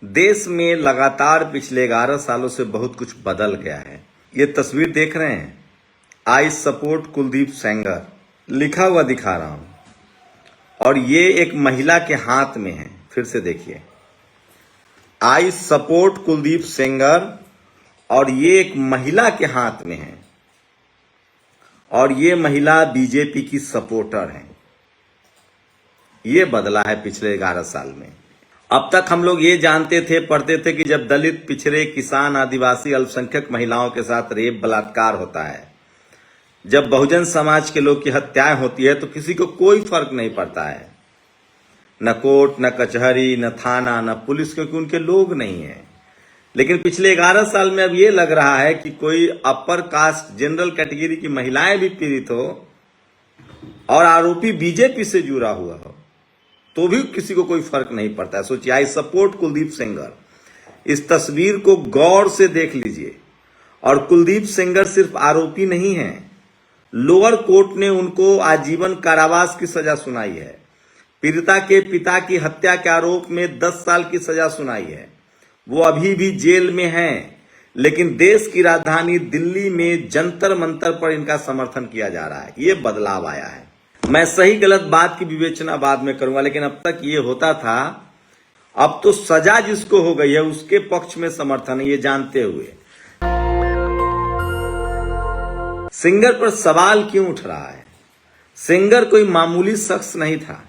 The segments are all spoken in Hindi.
देश में लगातार पिछले 11 सालों से बहुत कुछ बदल गया है। ये तस्वीर देख रहे हैं, आई सपोर्ट कुलदीप सेंगर लिखा हुआ दिखा रहा हूं और ये एक महिला के हाथ में है। फिर से देखिए, आई सपोर्ट कुलदीप सेंगर और ये एक महिला के हाथ में है और ये महिला बीजेपी की सपोर्टर है। ये बदला है पिछले 11 साल में। अब तक हम लोग ये जानते थे, पढ़ते थे कि जब दलित, पिछड़े, किसान, आदिवासी, अल्पसंख्यक महिलाओं के साथ रेप, बलात्कार होता है, जब बहुजन समाज के लोग की हत्याएं होती है तो किसी को कोई फर्क नहीं पड़ता है, न कोर्ट, न कचहरी, न थाना, न पुलिस, क्योंकि उनके लोग नहीं है। लेकिन पिछले 11 साल में अब ये लग रहा है कि कोई अपर कास्ट, जनरल कैटेगरी की महिलाएं भी पीड़ित हो और आरोपी बीजेपी से जुड़ा हुआ हो तो भी किसी को कोई फर्क नहीं पड़ता है। सोचिए, आई सपोर्ट कुलदीप सेंगर। इस तस्वीर को गौर से देख लीजिए। और कुलदीप सेंगर सिर्फ आरोपी नहीं है, लोअर कोर्ट ने उनको आजीवन कारावास की सजा सुनाई है। पीड़िता के पिता की हत्या के आरोप में 10 साल की सजा सुनाई है। वो अभी भी जेल में हैं, लेकिन देश की राजधानी दिल्ली में जंतर मंतर पर इनका समर्थन किया जा रहा है। ये बदलाव आया है। मैं सही गलत बात की विवेचना बाद में करूंगा, लेकिन अब तक ये होता था। अब तो सजा जिसको हो गई है उसके पक्ष में समर्थन है, ये जानते हुए। सेंगर पर सवाल क्यों उठ रहा है? सेंगर कोई मामूली शख्स नहीं था।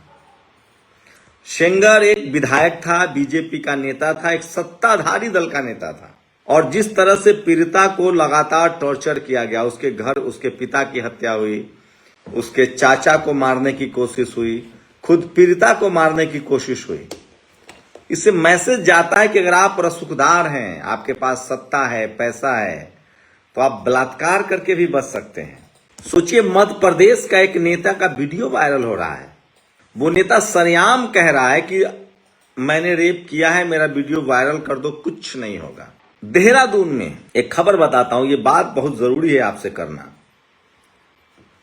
सेंगर एक विधायक था, बीजेपी का नेता था, एक सत्ताधारी दल का नेता था। और जिस तरह से पीड़िता को लगातार टॉर्चर किया गया, उसके घर उसके पिता की हत्या हुई, उसके चाचा को मारने की कोशिश हुई, खुद पीड़िता को मारने की कोशिश हुई। इससे मैसेज जाता है कि अगर आप रसूखदार हैं, आपके पास सत्ता है, पैसा है, तो आप बलात्कार करके भी बच सकते हैं। सोचिए, मध्य प्रदेश का एक नेता का वीडियो वायरल हो रहा है। वो नेता सरेआम कह रहा है कि मैंने रेप किया है, मेरा वीडियो वायरल कर दो, कुछ नहीं होगा। देहरादून में एक खबर बताता हूं, ये बात बहुत जरूरी है आपसे करना।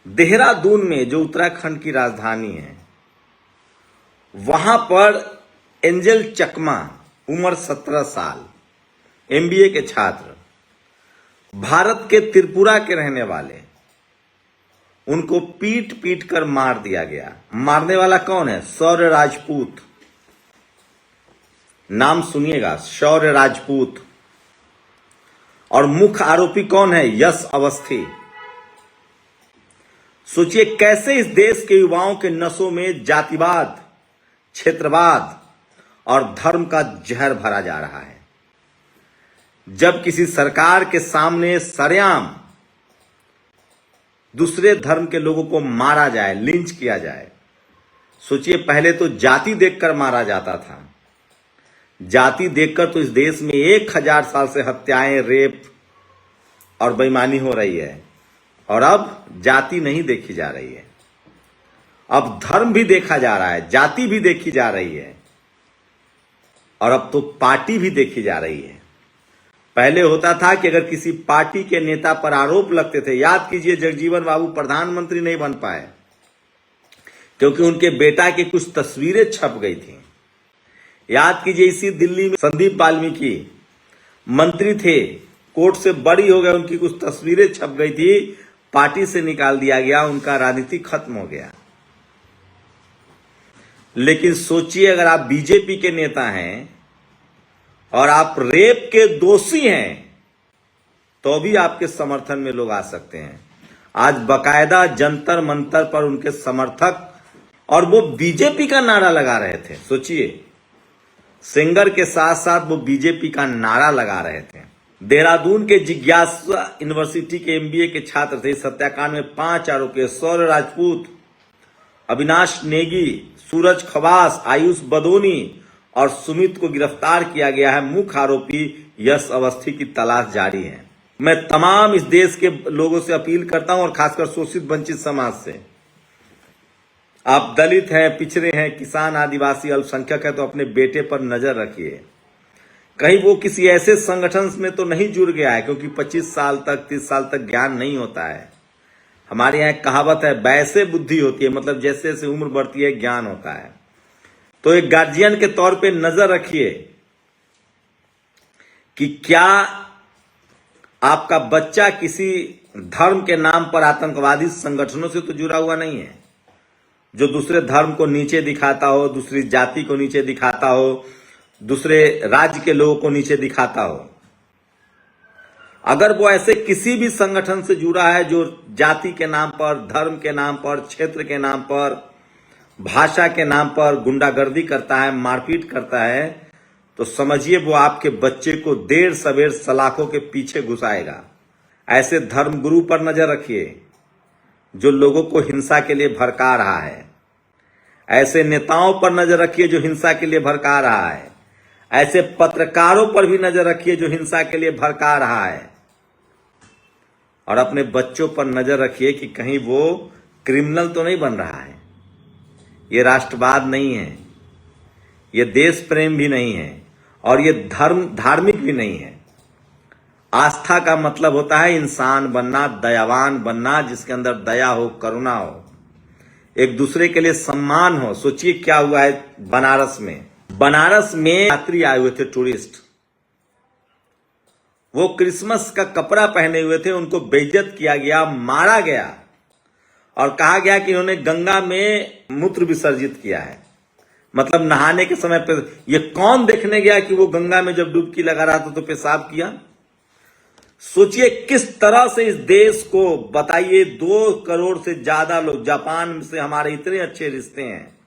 देहरादून में, जो उत्तराखंड की राजधानी है, वहां पर एंजल चकमा, उम्र 17 साल, एमबीए के छात्र, भारत के त्रिपुरा के रहने वाले, उनको पीट पीट कर मार दिया गया। मारने वाला कौन है? शौर्य राजपूत। नाम सुनिएगा, शौर्य राजपूत। और मुख्य आरोपी कौन है? यश अवस्थी। सोचिए, कैसे इस देश के युवाओं के नसों में जातिवाद, क्षेत्रवाद और धर्म का जहर भरा जा रहा है। जब किसी सरकार के सामने सरेआम दूसरे धर्म के लोगों को मारा जाए, लिंच किया जाए। सोचिए, पहले तो जाति देखकर मारा जाता था। जाति देखकर तो इस देश में 1000 साल से हत्याएं, रेप और बेईमानी हो रही है। और अब जाति नहीं देखी जा रही है, अब धर्म भी देखा जा रहा है, जाति भी देखी जा रही है और अब तो पार्टी भी देखी जा रही है। पहले होता था कि अगर किसी पार्टी के नेता पर आरोप लगते थे, याद कीजिए जगजीवन बाबू प्रधानमंत्री नहीं बन पाए क्योंकि उनके बेटा की कुछ तस्वीरें छप गई थी। याद कीजिए, इसी दिल्ली में संदीप वाल्मीकि मंत्री थे, कोर्ट से बरी हो गए, उनकी कुछ तस्वीरें छप गई थी, पार्टी से निकाल दिया गया, उनका राजनीति खत्म हो गया। लेकिन सोचिए, अगर आप बीजेपी के नेता हैं और आप रेप के दोषी हैं तो भी आपके समर्थन में लोग आ सकते हैं। आज बकायदा जंतर मंतर पर उनके समर्थक, और वो बीजेपी का नारा लगा रहे थे। सोचिए, सेंगर के साथ साथ वो बीजेपी का नारा लगा रहे थे। देहरादून के जिज्ञासा यूनिवर्सिटी के एमबीए के छात्र थे। इस हत्याकांड में 5 आरोपी, शौर्य राजपूत, अविनाश नेगी, सूरज खवास, आयुष बदोनी और सुमित को गिरफ्तार किया गया है। मुख्य आरोपी यश अवस्थी की तलाश जारी है। मैं तमाम इस देश के लोगों से अपील करता हूं और खासकर शोषित वंचित समाज से, आप दलित हैं, पिछड़े हैं, किसान, आदिवासी, अल्पसंख्यक है, तो अपने बेटे पर नजर रखिए। कहीं वो किसी ऐसे संगठन में तो नहीं जुड़ गया है, क्योंकि 25 साल तक, 30 साल तक ज्ञान नहीं होता है। हमारे यहाँ एक कहावत है, वैसे बुद्धि होती है, मतलब जैसे जैसे उम्र बढ़ती है ज्ञान होता है। तो एक गार्जियन के तौर पे नजर रखिए कि क्या आपका बच्चा किसी धर्म के नाम पर आतंकवादी संगठनों से तो जुड़ा हुआ नहीं है, जो दूसरे धर्म को नीचे दिखाता हो, दूसरी जाति को नीचे दिखाता हो, दूसरे राज्य के लोगों को नीचे दिखाता हो। अगर वो ऐसे किसी भी संगठन से जुड़ा है जो जाति के नाम पर, धर्म के नाम पर, क्षेत्र के नाम पर, भाषा के नाम पर गुंडागर्दी करता है, मारपीट करता है, तो समझिए वो आपके बच्चे को देर सवेर सलाखों के पीछे घुसाएगा। ऐसे धर्मगुरु पर नजर रखिए जो लोगों को हिंसा के लिए भड़का रहा है। ऐसे नेताओं पर नजर रखिए जो हिंसा के लिए भड़का रहा है। ऐसे पत्रकारों पर भी नजर रखिए जो हिंसा के लिए भड़का रहा है। और अपने बच्चों पर नजर रखिए कि कहीं वो क्रिमिनल तो नहीं बन रहा है। ये राष्ट्रवाद नहीं है, ये देश प्रेम भी नहीं है, और ये धार्मिक भी नहीं है। आस्था का मतलब होता है इंसान बनना, दयावान बनना, जिसके अंदर दया हो, करुणा हो, एक दूसरे के लिए सम्मान हो। सोचिए क्या हुआ है बनारस में। बनारस में यात्री आए हुए थे, टूरिस्ट। वो क्रिसमस का कपड़ा पहने हुए थे, उनको बेइज्जत किया गया, मारा गया और कहा गया कि उन्होंने गंगा में मूत्र विसर्जित किया है। मतलब नहाने के समय पे ये कौन देखने गया कि वो गंगा में जब डुबकी लगा रहा था तो पेशाब किया। सोचिए किस तरह से इस देश को, बताइए 2 करोड़ से ज्यादा लोग, जापान से हमारे इतने अच्छे रिश्ते हैं,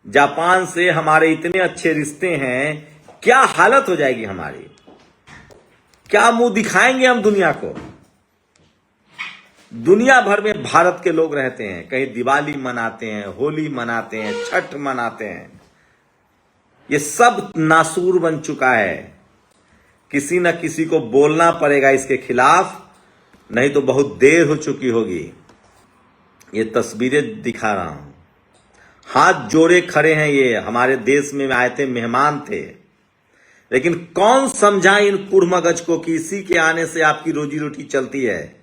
जापान से हमारे इतने अच्छे रिश्ते हैं, क्या हालत हो जाएगी हमारी, क्या मुंह दिखाएंगे हम दुनिया को। दुनिया भर में भारत के लोग रहते हैं, कहीं दिवाली मनाते हैं, होली मनाते हैं, छठ मनाते हैं। ये सब नासूर बन चुका है। किसी न किसी को बोलना पड़ेगा इसके खिलाफ, नहीं तो बहुत देर हो चुकी होगी। ये तस्वीरें दिखा रहा हूं, हाथ जोड़े खड़े हैं। ये हमारे देश में आए थे, मेहमान थे, लेकिन कौन समझा इन कुड़मगज को कि इसी के आने से आपकी रोजी रोटी चलती है।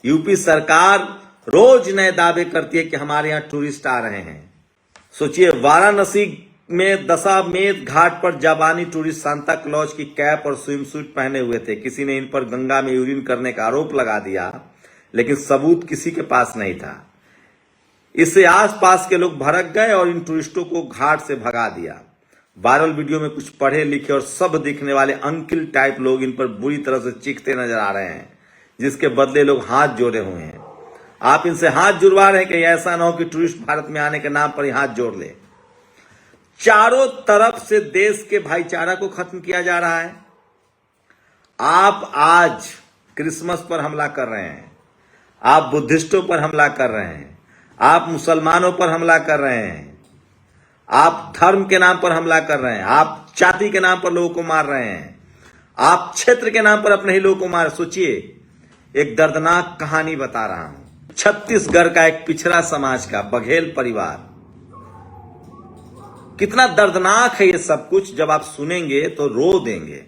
यूपी सरकार रोज नए दावे करती है कि हमारे यहां टूरिस्ट आ रहे हैं। सोचिए वाराणसी में दशामेध घाट पर जापानी टूरिस्ट सांता क्लॉज की कैप और स्विम सूट पहने हुए थे। किसी ने इन पर गंगा में यूरिन करने का आरोप लगा दिया, लेकिन सबूत किसी के पास नहीं था। इससे आसपास के लोग भड़क गए और इन टूरिस्टों को घाट से भगा दिया। वायरल वीडियो में कुछ पढ़े लिखे और सब दिखने वाले अंकिल टाइप लोग इन पर बुरी तरह से चीखते नजर आ रहे हैं, जिसके बदले लोग हाथ जोड़े हुए हैं। आप इनसे हाथ जुड़वा रहे हैं कि ऐसा ना हो कि टूरिस्ट भारत में आने के नाम पर ही हाथ जोड़ ले। चारों तरफ से देश के भाईचारा को खत्म किया जा रहा है। आप आज क्रिसमस पर हमला कर रहे हैं, आप बुद्धिस्टों पर हमला कर रहे हैं, आप मुसलमानों पर हमला कर रहे हैं, आप धर्म के नाम पर हमला कर रहे हैं, आप जाति के नाम पर लोगों को मार रहे हैं, आप क्षेत्र के नाम पर अपने ही लोगों को मार। सोचिए एक दर्दनाक कहानी बता रहा हूं। छत्तीसगढ़ का एक पिछड़ा समाज का बघेल परिवार, कितना दर्दनाक है ये सब कुछ। जब आप सुनेंगे तो रो देंगे।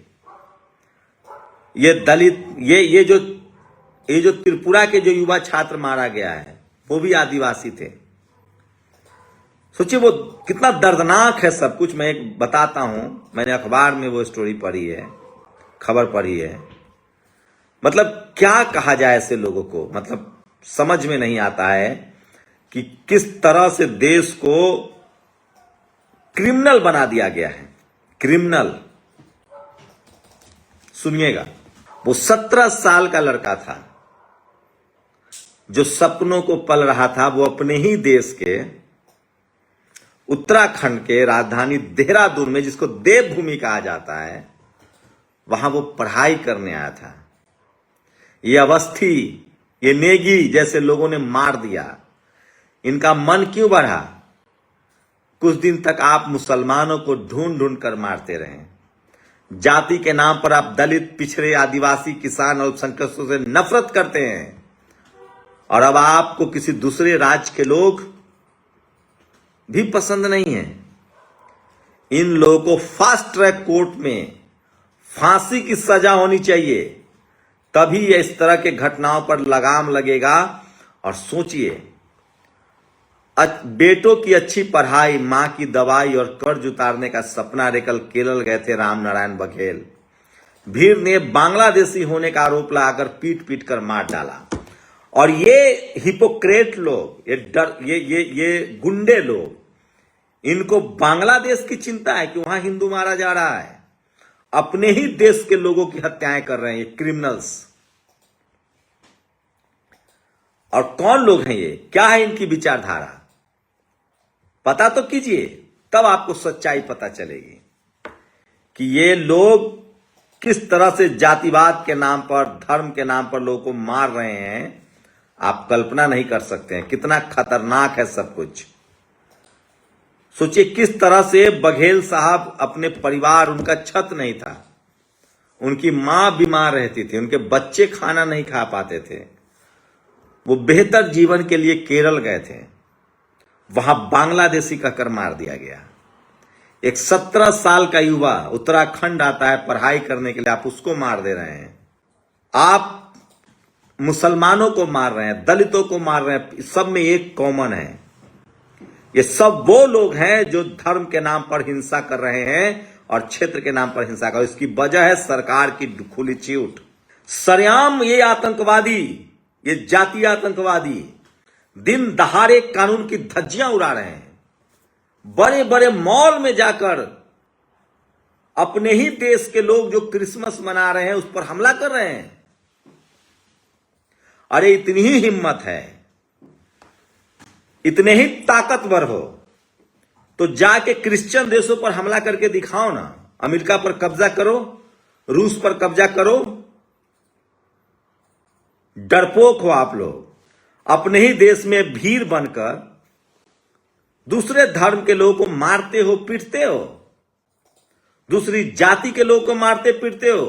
ये दलित, ये जो त्रिपुरा के जो युवा छात्र मारा गया है वो भी आदिवासी थे। सोचिए वो कितना दर्दनाक है सब कुछ। मैं एक बताता हूं, मैंने अखबार में वो स्टोरी पढ़ी है, खबर पढ़ी है। मतलब क्या कहा जाए ऐसे लोगों को, मतलब समझ में नहीं आता है कि किस तरह से देश को क्रिमिनल बना दिया गया है। क्रिमिनल, सुनिएगा। वो 17 साल का लड़का था जो सपनों को पल रहा था। वो अपने ही देश के उत्तराखंड के राजधानी देहरादून में, जिसको देवभूमि कहा जाता है, वहां वो पढ़ाई करने आया था। ये अवस्थी, ये नेगी जैसे लोगों ने मार दिया। इनका मन क्यों बढ़ा? कुछ दिन तक आप मुसलमानों को ढूंढ ढूंढ कर मारते रहे। जाति के नाम पर आप दलित, पिछड़े, आदिवासी, किसान और अल्पसंख्यकों से नफरत करते हैं। और अब आपको किसी दूसरे राज्य के लोग भी पसंद नहीं है। इन लोगों को फास्ट ट्रैक कोर्ट में फांसी की सजा होनी चाहिए, तभी इस तरह के घटनाओं पर लगाम लगेगा। और सोचिए बेटों की अच्छी पढ़ाई, मां की दवाई और कर्ज उतारने का सपना लेकर केरल गए थे राम नारायण बघेल। भीड़ ने बांग्लादेशी होने का आरोप लगाकर पीट पीट कर मार डाला। और ये हिपोक्रेट लोग, ये गुंडे लोग, इनको बांग्लादेश की चिंता है कि वहां हिंदू मारा जा रहा है। अपने ही देश के लोगों की हत्याएं कर रहे हैं ये क्रिमिनल्स। और कौन लोग हैं ये, क्या है इनकी विचारधारा, पता तो कीजिए, तब आपको सच्चाई पता चलेगी कि ये लोग किस तरह से जातिवाद के नाम पर, धर्म के नाम पर लोगों को मार रहे हैं। आप कल्पना नहीं कर सकते हैं कितना खतरनाक है सब कुछ। सोचिए किस तरह से बघेल साहब अपने परिवार, उनका छत नहीं था, उनकी मां बीमार रहती थी, उनके बच्चे खाना नहीं खा पाते थे, वो बेहतर जीवन के लिए केरल गए थे, वहां बांग्लादेशी का कर मार दिया गया। एक 17 साल का युवा उत्तराखंड आता है पढ़ाई करने के लिए, आप उसको मार दे रहे हैं। आप मुसलमानों को मार रहे हैं, दलितों को मार रहे हैं। सब में एक कॉमन है, ये सब वो लोग हैं जो धर्म के नाम पर हिंसा कर रहे हैं और क्षेत्र के नाम पर हिंसा कर। इसकी वजह है सरकार की खुली चूट। सरेआम ये आतंकवादी, ये जातीय आतंकवादी दिन दहाड़े कानून की धज्जियां उड़ा रहे हैं। बड़े बड़े मॉल में जाकर अपने ही देश के लोग जो क्रिसमस मना रहे हैं उस पर हमला कर रहे हैं। अरे इतनी ही हिम्मत है, इतने ही ताकतवर हो तो जाके क्रिश्चियन देशों पर हमला करके दिखाओ ना। अमेरिका पर कब्जा करो, रूस पर कब्जा करो। डरपोक हो आप लोग, अपने ही देश में भीड़ बनकर दूसरे धर्म के लोगों को मारते हो, पीटते हो, दूसरी जाति के लोगों को मारते पीटते हो।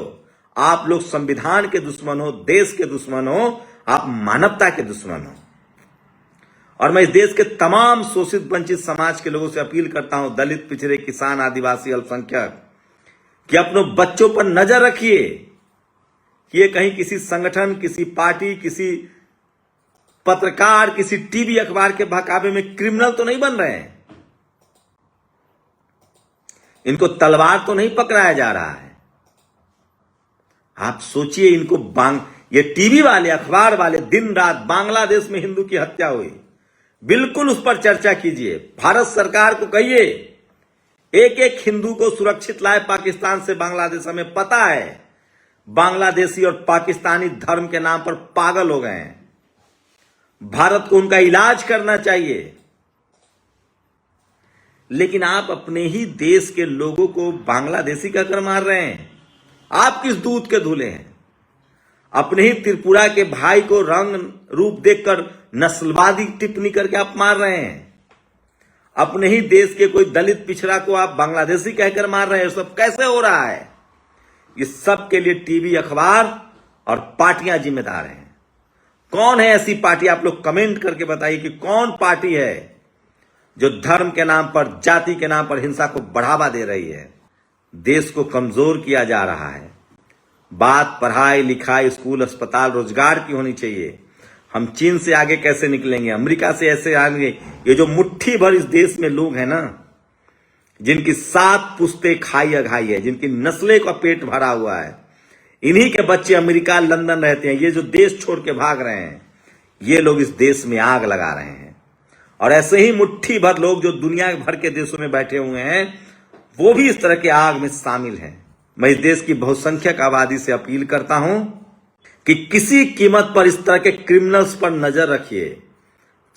आप लोग संविधान के दुश्मन हो, देश के दुश्मन हो, आप मानवता के दुश्मन हो। और मैं इस देश के तमाम शोषित वंचित समाज के लोगों से अपील करता हूं, दलित, पिछड़े, किसान, आदिवासी, अल्पसंख्यक, कि अपने बच्चों पर नजर रखिए कि ये कहीं किसी संगठन, किसी पार्टी, किसी पत्रकार, किसी टीवी अखबार के बहकावे में क्रिमिनल तो नहीं बन रहे हैं। इनको तलवार तो नहीं पकड़ाया जा रहा है। आप सोचिए, इनको ये टीवी वाले, अखबार वाले दिन रात बांग्लादेश में हिंदू की हत्या हुई, बिल्कुल उस पर चर्चा कीजिए। भारत सरकार को कहिए एक एक हिंदू को सुरक्षित लाए पाकिस्तान से बांग्लादेश। हमें पता है बांग्लादेशी और पाकिस्तानी धर्म के नाम पर पागल हो गए हैं। भारत को उनका इलाज करना चाहिए। लेकिन आप अपने ही देश के लोगों को बांग्लादेशी का कर मार रहे हैं। आप किस दूध के धुले हैं? अपने ही त्रिपुरा के भाई को रंग रूप देखकर नस्लवादी टिप्पणी करके आप मार रहे हैं। अपने ही देश के कोई दलित पिछड़ा को आप बांग्लादेशी कहकर मार रहे हैं। सब कैसे हो रहा है? ये सब के लिए टीवी, अखबार और पार्टियां जिम्मेदार हैं। कौन है ऐसी पार्टी? आप लोग कमेंट करके बताइए कि कौन पार्टी है जो धर्म के नाम पर, जाति के नाम पर हिंसा को बढ़ावा दे रही है। देश को कमजोर किया जा रहा है। बात पढ़ाई लिखाई, स्कूल, अस्पताल, रोजगार की होनी चाहिए। हम चीन से आगे कैसे निकलेंगे, अमेरिका से ऐसे आगे। ये जो मुट्ठी भर इस देश में लोग हैं ना, जिनकी 7 पुश्ते खाई अघाई है, जिनकी नस्लें का पेट भरा हुआ है, इन्हीं के बच्चे अमेरिका, लंदन रहते हैं। ये जो देश छोड़ के भाग रहे हैं, ये लोग इस देश में आग लगा रहे हैं। और ऐसे ही मुट्ठी भर लोग जो दुनिया भर के देशों में बैठे हुए हैं, वो भी इस तरह के आग में शामिल हैं। मैं इस देश की बहुसंख्यक आबादी से अपील करता हूं कि किसी कीमत पर इस तरह के क्रिमिनल्स पर नजर रखिए।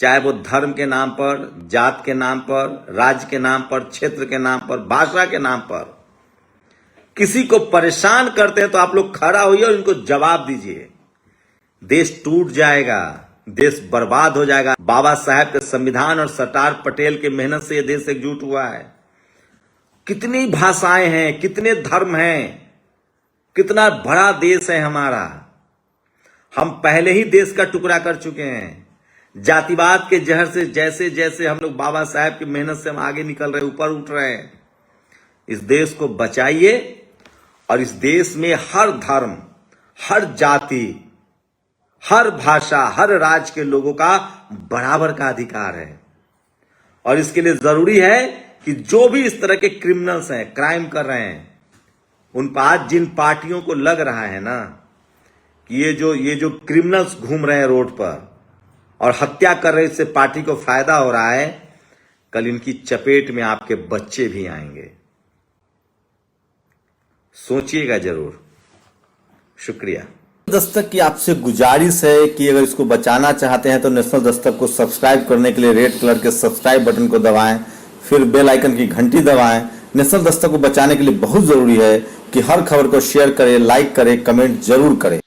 चाहे वो धर्म के नाम पर, जात के नाम पर, राज्य के नाम पर, क्षेत्र के नाम पर, भाषा के नाम पर किसी को परेशान करते हैं तो आप लोग खड़ा होइए और इनको जवाब दीजिए। देश टूट जाएगा, देश बर्बाद हो जाएगा। बाबा साहेब के संविधान और सरदार पटेल के मेहनत से यह देश एकजुट हुआ है। कितनी भाषाएं हैं, कितने धर्म हैं, कितना बड़ा देश है हमारा। हम पहले ही देश का टुकड़ा कर चुके हैं। जातिवाद के जहर से जैसे जैसे हम लोग बाबा साहेब की मेहनत से हम आगे निकल रहे, ऊपर उठ रहे हैं। इस देश को बचाइए और इस देश में हर धर्म, हर जाति, हर भाषा, हर राज्य के लोगों का बराबर का अधिकार है। और इसके लिए जरूरी है कि जो भी इस तरह के क्रिमिनल्स हैं, क्राइम कर रहे हैं, उन पर आज जिन पार्टियों को लग रहा है ना कि ये जो क्रिमिनल्स घूम रहे हैं रोड पर और हत्या कर रहे हैं, इससे पार्टी को फायदा हो रहा है, कल इनकी चपेट में आपके बच्चे भी आएंगे। सोचिएगा जरूर। शुक्रिया। दस्तक की आपसे गुजारिश है कि अगर इसको बचाना चाहते हैं तो नेशनल दस्तक को सब्सक्राइब करने के लिए रेड कलर के सब्सक्राइब बटन को दबाएं, फिर बेल आइकन की घंटी दबाएं। नेशनल दस्तक को बचाने के लिए बहुत जरूरी है कि हर खबर को शेयर करें, लाइक करें, कमेंट जरूर करें।